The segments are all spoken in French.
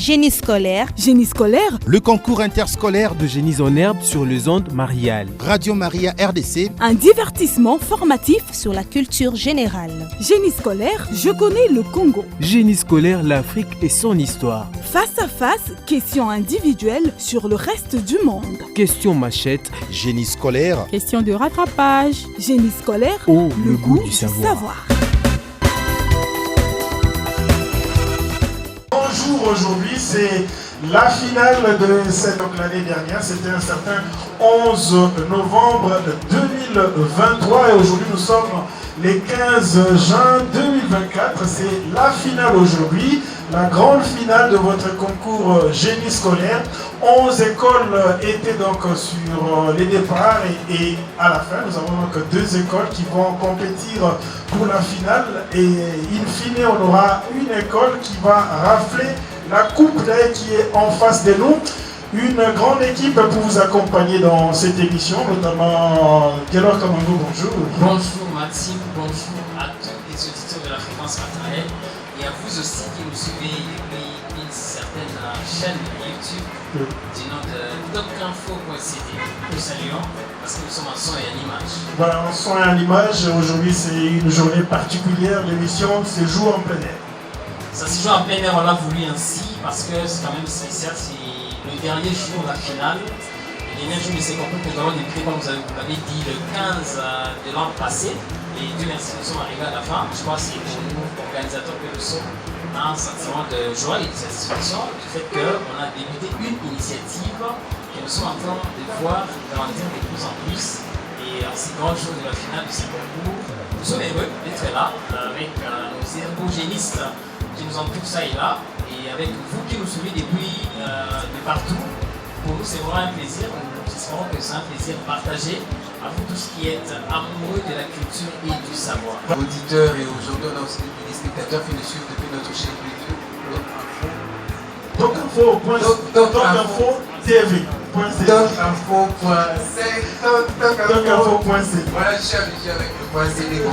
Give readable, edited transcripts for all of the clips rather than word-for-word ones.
Génie scolaire. Génie scolaire. Le concours interscolaire de génie en herbe sur les ondes Marial. Radio Maria RDC. Un divertissement formatif sur la culture générale. Génie scolaire, je connais le Congo. Génie scolaire, l'Afrique et son histoire. Face à face, questions individuelles sur le reste du monde. Questions machette. Génie scolaire. Question de rattrapage. Génie scolaire. Oh, le goût du savoir. Bonjour, aujourd'hui c'est la finale de cette l'année dernière, c'était un certain 11 novembre 2023 et aujourd'hui nous sommes les 15 juin 2024, c'est la finale aujourd'hui, la grande finale de votre concours génie scolaire. 11 écoles étaient donc sur les départs et à la fin nous avons donc 2 écoles qui vont compétir pour la finale et in fine on aura une école qui va rafler la coupe d'ailleurs qui est en face de nous. Une grande équipe pour vous accompagner dans cette émission, notamment Gaylor Kamango, bonjour. Bonjour Maxime, bonjour à tous les auditeurs de la fréquence maternelle et à vous aussi qui nous suivez depuis une certaine chaîne YouTube du nom de docinfo.cd. Nous saluons parce que nous sommes en son et en image. Voilà, en son et en image, aujourd'hui c'est une journée particulière, l'émission se joue en plein air. Ça se joue en plein air, on l'a voulu ainsi parce que c'est quand même spécial, c'est le dernier jour de la finale. Le dernier jour de ces concours que nous avons débuté, comme vous l'avez dit, le 15 de l'an passé. Et Dieu merci, nous sommes arrivés à la fin. Je crois que c'est pour nous, organisateurs que nous sommes, un sentiment de joie et de satisfaction du fait qu'on a débuté une initiative que nous sommes en train de voir grandir de plus en plus. Et en ces grands jours de la finale de ces concours, nous sommes heureux d'être là avec nos ergogénistes qui nous entourent ça et là. Et avec vous qui nous suivez depuis de partout, pour nous c'est vraiment un plaisir. Nous espérons que c'est un plaisir partagé à vous tous qui êtes amoureux de la culture et du savoir. Auditeurs et aujourd'hui on a aussi des spectateurs qui nous suivent depuis notre chaîne YouTube. Doc'info.tv. Doc'info.c. Voilà, je suis habitué avec le point CD.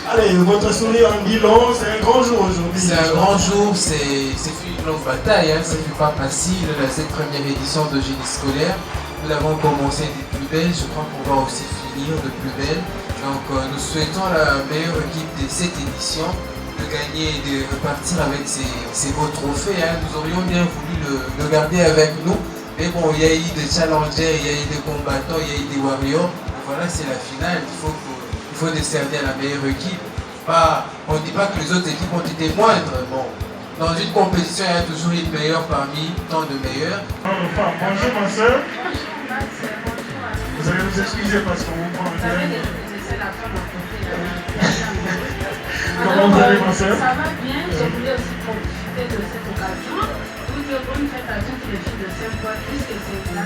Allez, votre sourire en dit long, c'est un grand jour aujourd'hui. C'est un grand jour, c'est une longue bataille, hein. Ça ne fut pas facile, cette première édition de génie scolaire. Nous l'avons commencé des plus belles, je crois qu'on va aussi finir de plus belle. Donc nous souhaitons la meilleure équipe de cette édition de gagner et de repartir avec ces beaux trophées, hein. Nous aurions bien voulu le garder avec nous. Mais bon, il y a eu des challengers, il y a eu des combattants, il y a eu des warriors. Et voilà, c'est la finale, il faut décerner à la meilleure équipe. On ne dit pas que les autres équipes ont été moindres. Bon, dans une compétition, il y a toujours une meilleure parmi tant de meilleurs. Bonjour ma soeur. Vous allez nous excuser parce qu'on vous prend le temps. Comment vous allez ma soeur? Ça va bien, je voulais aussi profiter de cette occasion pour dire bonne fête à toutes les filles de Saint-Paul puisque c'est la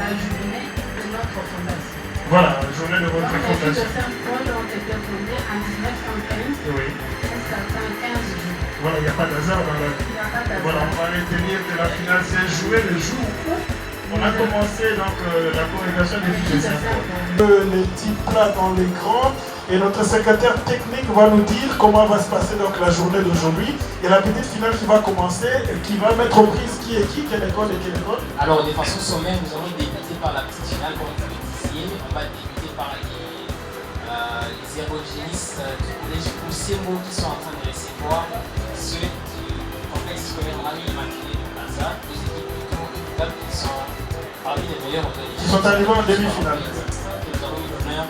journée de notre fondation. Voilà, la journée de votre fondation. Les filles de Saint-Paul ont été fondées en 1915 jusqu'à 15 jours. Voilà, il n'y a pas d'hasard dans la vie. Voilà, on va retenir que la finale s'est jouée le jour où on a commencé donc, la congrégation des filles de Saint-Paul. Les petits plats dans l'écran et notre secrétaire technique va nous dire comment va se passer donc, la journée d'aujourd'hui et la petite finale qui va commencer, qui va mettre aux prises qui est qui, quelle école et quelle école. Alors de façon sommaire, nous allons débuter par la petite finale comme vous le disiez. On va débuter par les ergogénistes du collège Poussemo qui sont en train de recevoir ceux du complexe scolaire Marie Immaculée de Plaza, deux équipes plutôt équitables qui sont parmi les meilleurs qui sont arrivés en demi-finale. Nous avons eu l'honneur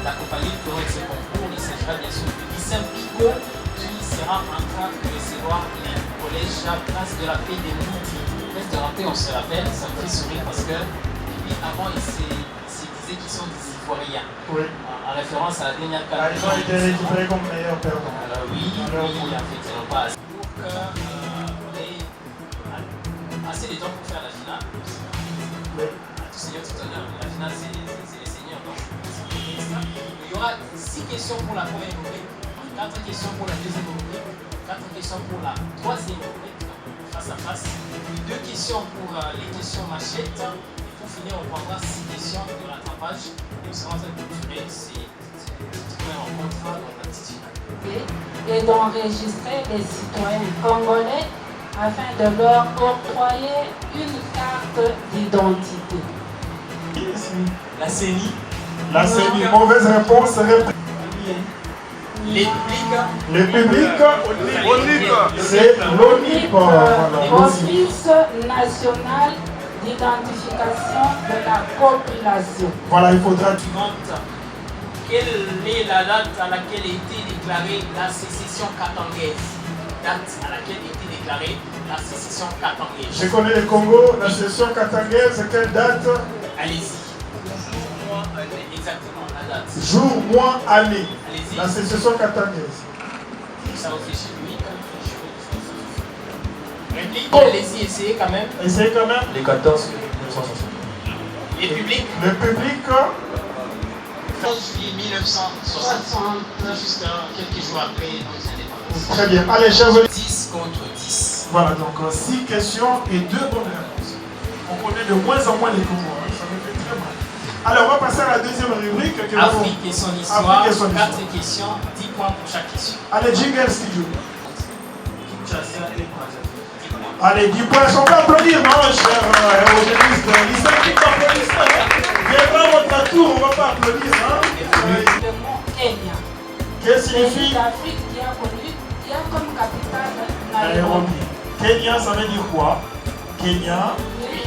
d'accompagner tout au long de ce concours. Il s'agira bien sûr du lycée Pico qui sera en train de recevoir le collège Place de la Paix des Midi. Place de la Paix, on se rappelle, ça me fait sourire parce que avant il se disait qu'ils sont des Ivoiriens. Oui. En référence à la dernière carte. Ils ont été récupérés comme meilleurs perdants. Oui, effectivement pas assez. Donc, on est assez de temps pour faire la finale. Oui. À tout seigneur, tout honneur. La finale, c'est les seigneurs. Donc, il y aura 6 questions pour la première rubrique, 4 questions pour la deuxième rubrique, 4 questions pour la troisième rubrique, face à face, 2 questions pour les questions machettes. Pour finir, on prendra 6 questions de rattrapage. Et nous serons en train de clôturer ces premières rencontres dans la petite finale. et d'enregistrer les citoyens congolais afin de leur octroyer une carte d'identité. La CENI. La CENI, mauvaise réponse. Les publics. Les publics, c'est l'ONIP. Office national d'identification de la population. Voilà, il faudra. Quelle est la date à laquelle a été déclarée la sécession katangaise? Date à laquelle a été déclarée la sécession katangaise. Je connais le Congo, la sécession katangaise, quelle date? Allez-y. Exactement, la date. Jour, mois, année. Allez-y. La sécession katangaise. Ça réfléchit, oui, réplique, allez-y, essayez quand même. Essayez quand même. Les 14 1960. Les publics. Le public. 14 juillet 1960, juste quelques jours après nos indépendances. Très bien. Allez, chers auditeurs. 10 contre 10. Voilà, donc 6 questions et 2 bonnes réponses. On connaît de moins en moins les Congos, hein. Ça me fait très mal. Alors, on va passer à la deuxième rubrique. Afrique et son histoire. Afrique et son 4 questions, 10 points pour chaque question. Allez, jingle studio. Allez, 10 points. On va applaudir, non, cher évangéliste. Viendra votre tour, on ne va pas applaudir. Hein. Le mot Kenya. Qu'est-ce que signifie Pays d'Afrique qui a comme capitale Nairobi. Kenya, ça veut dire quoi? Kenya. Oui.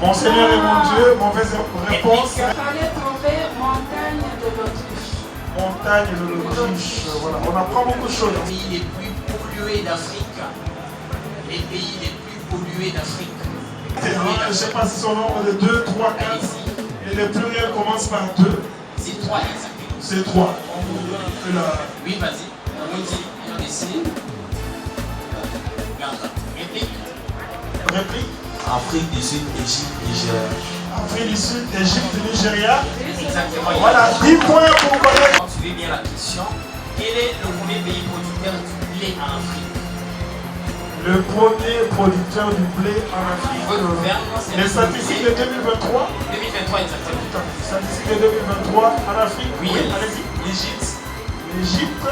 Mon Seigneur est mon Dieu. Mauvaise réponse. Il fallait trouver montagne de l'Autriche. Montagne de l'Autriche. Voilà, on apprend beaucoup de choses. Les pays les plus pollués d'Afrique. Les pays les plus pollués d'Afrique. Je ne sais pas si son nombre de 2, 3, 4. Et le pluriel commence par 2. C'est 3 exactement. C'est 3. Oui, vas-y. On dit, on essaie. Réplique. Réplique. Afrique du Sud, Égypte, Nigeria. Afrique du Sud, Égypte, Nigeria. Exactement. Voilà, 10 points pour connaître. Suivez bien la question. Quel est le premier pays producteur du blé en Afrique? Le premier producteur du blé en Afrique. Les statistiques de 2023. 2023 exactement. Statistiques de 2023 en Afrique. Oui, allez-y. L'Égypte. L'Égypte.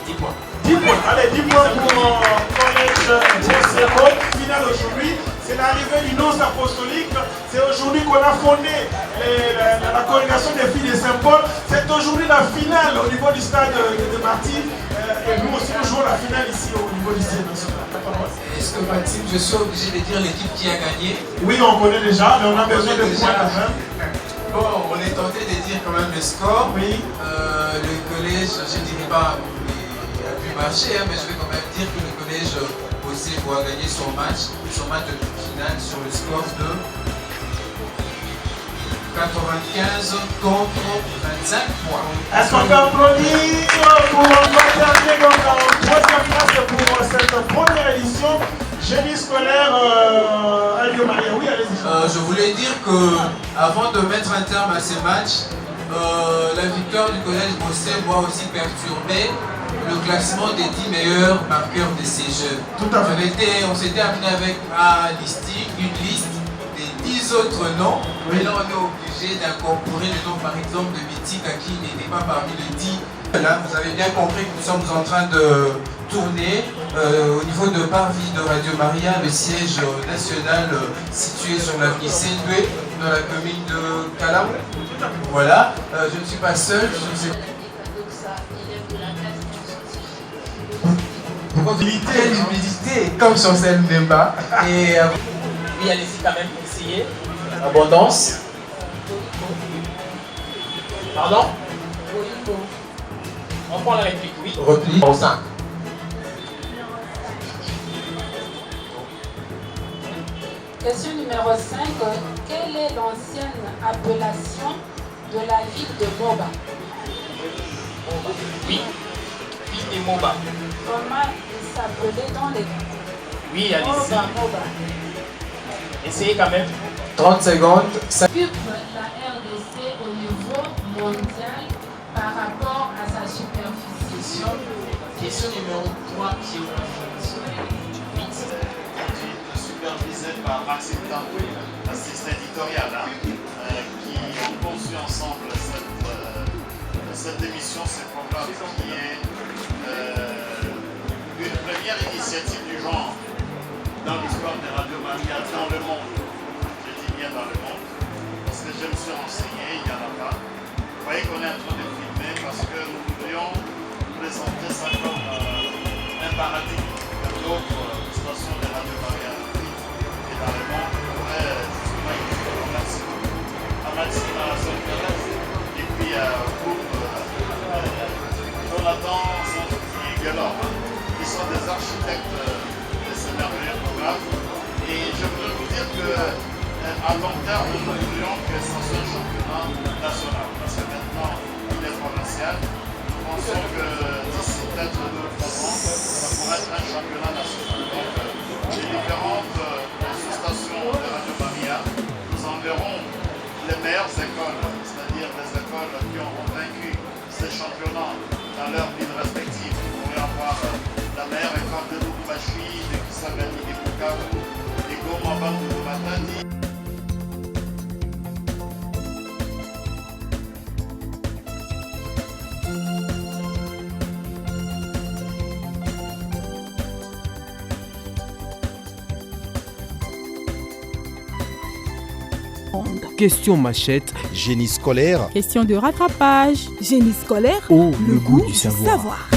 10 points. 10 points. Allez, 10 points pour collège Joseph. Finale aujourd'hui. C'est l'arrivée du nonce apostolique. C'est aujourd'hui qu'on a fondé la congrégation des filles de Saint-Paul. C'est aujourd'hui la finale au niveau du stade de Marty. Et nous aussi, nous jouons la finale ici au niveau du CNS. Est-ce que Maxime, je suis obligé de dire l'équipe qui a gagné? Oui, on connaît déjà, mais on a besoin de points quand même. Bon, on est tenté de dire quand même le score. Oui. Le collège, je ne dirais pas a pu marcher, hein, mais je vais quand même dire que le collège Osebo a gagné son match de finale sur le score de 95 contre 25 points. Est-ce qu'on peut applaudir pour terminer donc en troisième place pour cette première édition Génie scolaire Alio Maria? Oui, allez-y. Je voulais dire que avant de mettre un terme à ces matchs, la victoire du collège Osebo a aussi perturbé le classement des 10 meilleurs marqueurs de ces jeux. Tout à fait. On s'était amené avec une liste des 10 autres noms, mais là on est obligé d'incorporer le nom par exemple de Mythique à qui il n'était pas parmi les 10. Là vous avez bien compris que nous sommes en train de tourner au niveau de Parvis de Radio Maria, le siège national situé sur l'avenue Sendoué dans la commune de Calam. Voilà, je ne suis pas seul, je ne sais pas. Quelle humilité, comme Chancel Mbemba. Et oui, allez-y quand même pour essayer. Abondance. Pardon? On prend la réplique, oui. Repli en 5. Question numéro 5. Quelle est l'ancienne appellation de la ville de Moba? Oui. Ville de Moba. Comment il s'appelait dans les... Oui, allez-y. Moba. Essayez quand même. 30 secondes. Occupe la RDC au niveau mondial par rapport à sa superficie. Question numéro 3, géographie. Supervisé par Maxime Tamboué, assistant éditorial, qui ont conçu ensemble cette émission, ce programme qui est une première initiative du genre dans l'histoire de Radio Maria dans le monde. Je dis bien dans le monde, parce que je me suis renseigné, il n'y en a pas. Vous voyez qu'on est en train de filmer parce que nous voulions présenter ça comme un paradigme que d'autres stations de Radio Maria et dans le monde pourraient justement écouter au maximum. À Maxime, à Saint-Thérèse, et puis au groupe Jonathan et Guélor. Ils sont des architectes de ce merveilleux programme. Et je voudrais vous dire qu'à long terme, nous voulions que ce soit un championnat national. Parce que maintenant, il est provincial. Nous pensons que d'ici peut-être 2 ou 3 ans, ça pourrait être un championnat national. Donc, les différentes sous-stations de Radio Maria, nous enverrons les meilleures écoles, c'est-à-dire les écoles qui ont vaincu ces championnats dans leur ville respective. Vous pourrez avoir la meilleure école de Lubumbashi, de Kisangani, de Bukavu, de Goma, Bantu, de Matadi. Question machette. Génie scolaire. Question de rattrapage. Génie scolaire, Oh, le goût du savoir.